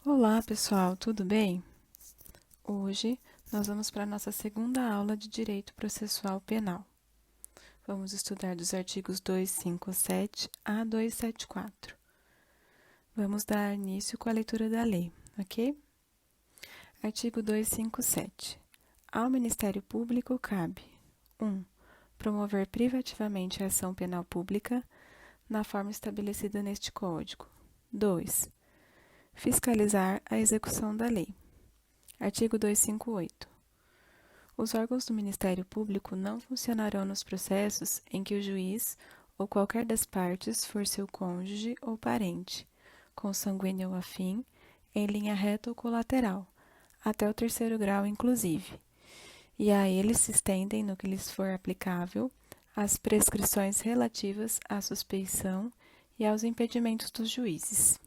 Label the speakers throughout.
Speaker 1: Olá, pessoal, tudo bem? Hoje nós vamos para a nossa segunda aula de Direito Processual Penal. Vamos estudar dos artigos 257 a 274. Vamos dar início com a leitura da lei, ok? Artigo 257. Ao Ministério Público cabe 1. Promover privativamente a ação penal pública na forma estabelecida neste Código. 2. Fiscalizar a execução da lei. Artigo 258. Os órgãos do Ministério Público não funcionarão nos processos em que o juiz ou qualquer das partes for seu cônjuge ou parente, consanguíneo ou afim, em linha reta ou colateral, até o terceiro grau inclusive, e a eles se estendem, no que lhes for aplicável, as prescrições relativas à suspeição e aos impedimentos dos juízes.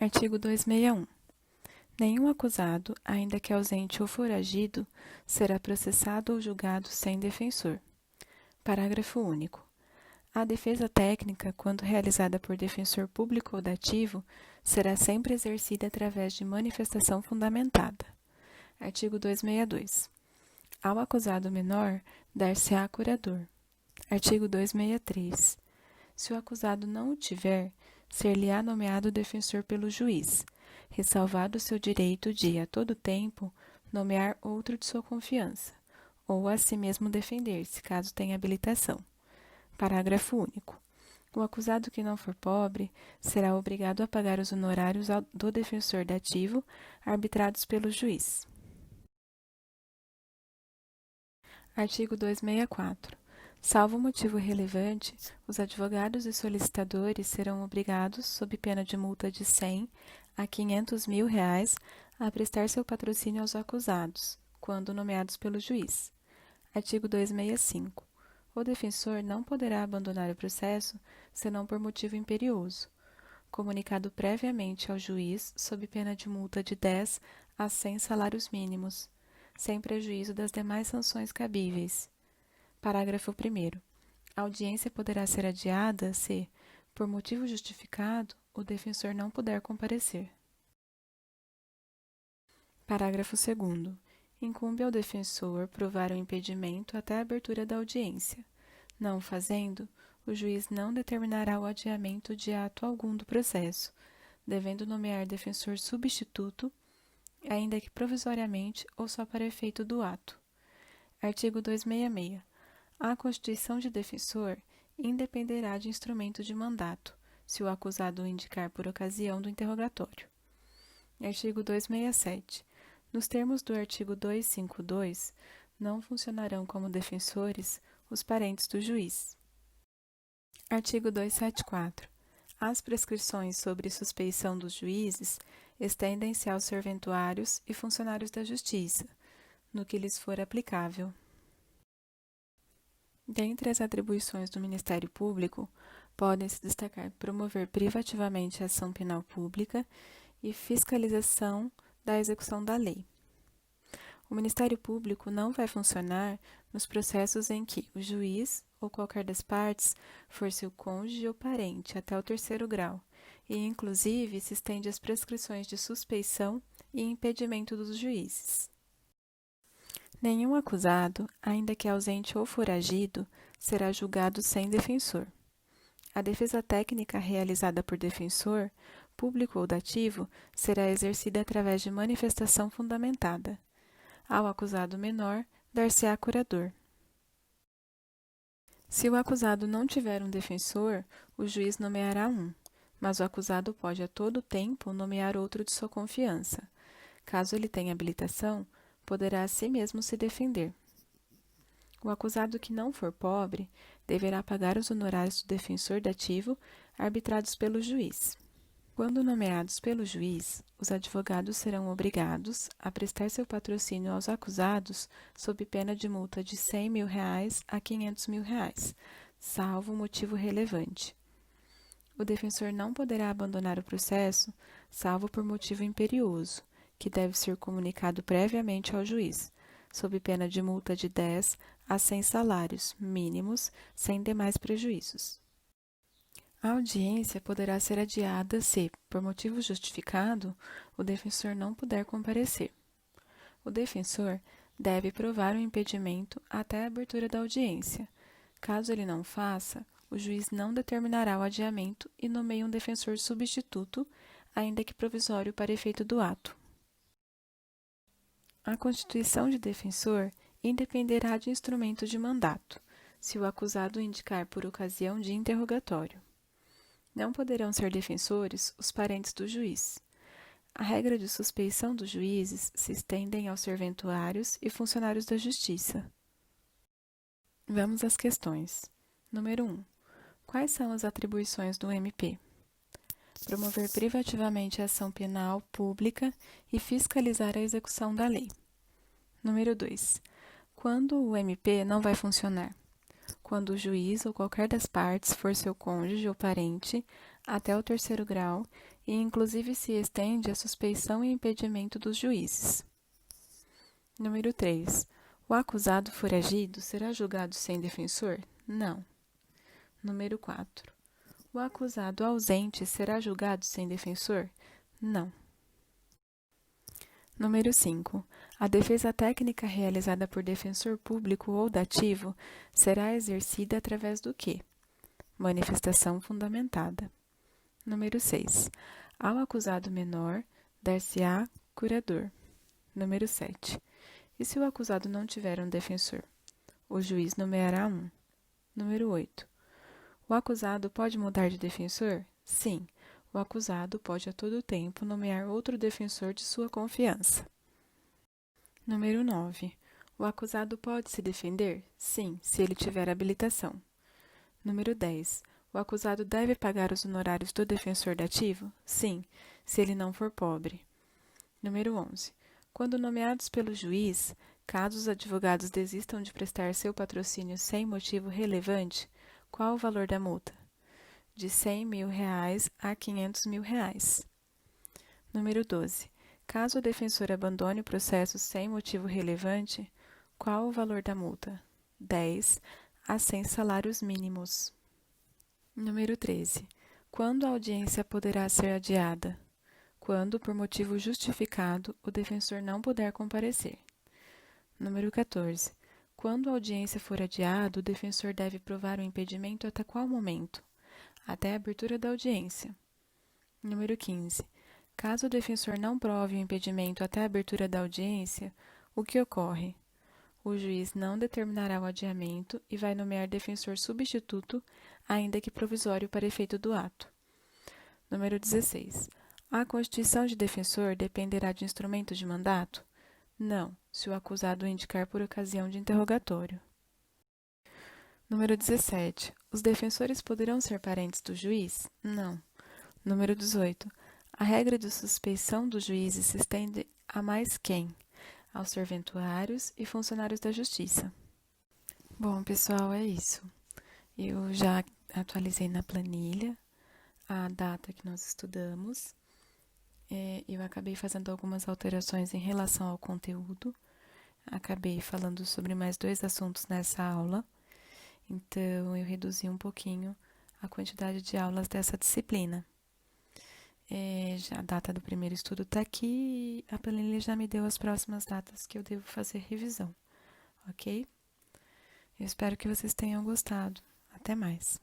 Speaker 1: Artigo 261. Nenhum acusado, ainda que ausente ou foragido, será processado ou julgado sem defensor. Parágrafo único. A defesa técnica, quando realizada por defensor público ou dativo, será sempre exercida através de manifestação fundamentada. Artigo 262. Ao acusado menor, dar-se-á curador. Artigo 263. Se o acusado não o tiver, ser-lhe-á nomeado defensor pelo juiz, ressalvado o seu direito de, a todo tempo, nomear outro de sua confiança, ou a si mesmo defender-se, caso tenha habilitação. Parágrafo único. O acusado que não for pobre será obrigado a pagar os honorários do defensor dativo, arbitrados pelo juiz. Artigo 264. Salvo motivo relevante, os advogados e solicitadores serão obrigados, sob pena de multa de 100 a 500 mil reais, a prestar seu patrocínio aos acusados, quando nomeados pelo juiz. Artigo 265. O defensor não poderá abandonar o processo, senão por motivo imperioso, comunicado previamente ao juiz, sob pena de multa de 10 a 100 salários mínimos, sem prejuízo das demais sanções cabíveis. Parágrafo 1º. A audiência poderá ser adiada se, por motivo justificado, o defensor não puder comparecer. Parágrafo 2º. Incumbe ao defensor provar o impedimento até a abertura da audiência. Não o fazendo, o juiz não determinará o adiamento de ato algum do processo, devendo nomear defensor substituto, ainda que provisoriamente ou só para efeito do ato. Artigo 266. A constituição de defensor independerá de instrumento de mandato, se o acusado o indicar por ocasião do interrogatório. Artigo 267. Nos termos do artigo 252, não funcionarão como defensores os parentes do juiz. Artigo 274. As prescrições sobre suspeição dos juízes estendem-se aos serventuários e funcionários da Justiça, no que lhes for aplicável. Dentre as atribuições do Ministério Público, podem-se destacar promover privativamente a ação penal pública e fiscalização da execução da lei. O Ministério Público não vai funcionar nos processos em que o juiz ou qualquer das partes for seu cônjuge ou parente até o terceiro grau, e inclusive se estende às prescrições de suspeição e impedimento dos juízes. Nenhum acusado, ainda que ausente ou foragido, será julgado sem defensor. A defesa técnica realizada por defensor, público ou dativo, será exercida através de manifestação fundamentada. Ao acusado menor, dar-se-á curador. Se o acusado não tiver um defensor, o juiz nomeará um, mas o acusado pode a todo tempo nomear outro de sua confiança. Caso ele tenha habilitação, poderá a si mesmo se defender. O acusado que não for pobre deverá pagar os honorários do defensor dativo arbitrados pelo juiz. Quando nomeados pelo juiz, os advogados serão obrigados a prestar seu patrocínio aos acusados sob pena de multa de 100 mil reais a 500 mil reais, salvo motivo relevante. O defensor não poderá abandonar o processo, salvo por motivo imperioso, que deve ser comunicado previamente ao juiz, sob pena de multa de 10 a 100 salários mínimos, sem demais prejuízos. A audiência poderá ser adiada se, por motivo justificado, o defensor não puder comparecer. O defensor deve provar o impedimento até a abertura da audiência. Caso ele não faça, o juiz não determinará o adiamento e nomeia um defensor substituto, ainda que provisório para efeito do ato. A constituição de defensor independerá de instrumento de mandato, se o acusado indicar por ocasião de interrogatório. Não poderão ser defensores os parentes do juiz. A regra de suspeição dos juízes se estendem aos serventuários e funcionários da Justiça. Vamos às questões. Número 1. Quais são as atribuições do MP? Promover privativamente a ação penal pública e fiscalizar a execução da lei. Número 2. Quando o MP não vai funcionar? Quando o juiz ou qualquer das partes for seu cônjuge ou parente até o 3º grau e inclusive se estende a suspeição e impedimento dos juízes. Número 3. O acusado foragido será julgado sem defensor? Não. Número 4. O acusado ausente será julgado sem defensor? Não. Número 5. A defesa técnica realizada por defensor público ou dativo será exercida através do quê? Manifestação fundamentada. Número 6. Ao acusado menor, dar-se-á curador. Número 7. E se o acusado não tiver um defensor? O juiz nomeará um. Número 8. O acusado pode mudar de defensor? Sim. O acusado pode a todo tempo nomear outro defensor de sua confiança. Número 9. O acusado pode se defender? Sim, se ele tiver habilitação. Número 10. O acusado deve pagar os honorários do defensor dativo? Sim, se ele não for pobre. Número 11. Quando nomeados pelo juiz, caso os advogados desistam de prestar seu patrocínio sem motivo relevante, qual o valor da multa? De R$100.000 a R$500.000. Número 12. Caso o defensor abandone o processo sem motivo relevante, qual o valor da multa? 10 a 100 salários mínimos. Número 13. Quando a audiência poderá ser adiada? Quando, por motivo justificado, o defensor não puder comparecer. Número 14. Quando a audiência for adiada, o defensor deve provar o impedimento até qual momento? Até a abertura da audiência. Número 15. Caso o defensor não prove o impedimento até a abertura da audiência, o que ocorre? O juiz não determinará o adiamento e vai nomear defensor substituto, ainda que provisório para efeito do ato. Número 16. A constituição de defensor dependerá de instrumento de mandato? Não, se o acusado o indicar por ocasião de interrogatório. Número 17. Os defensores poderão ser parentes do juiz? Não. Número 18. A regra de suspeição dos juízes se estende a mais quem? Aos serventuários e funcionários da Justiça. Bom, pessoal, é isso. Eu já atualizei na planilha a data que nós estudamos. Eu acabei fazendo algumas alterações em relação ao conteúdo. Acabei falando sobre mais 2 assuntos nessa aula. Então, eu reduzi um pouquinho a quantidade de aulas dessa disciplina. Já a data do primeiro estudo está aqui e a planilha já me deu as próximas datas que eu devo fazer revisão, ok? Eu espero que vocês tenham gostado. Até mais!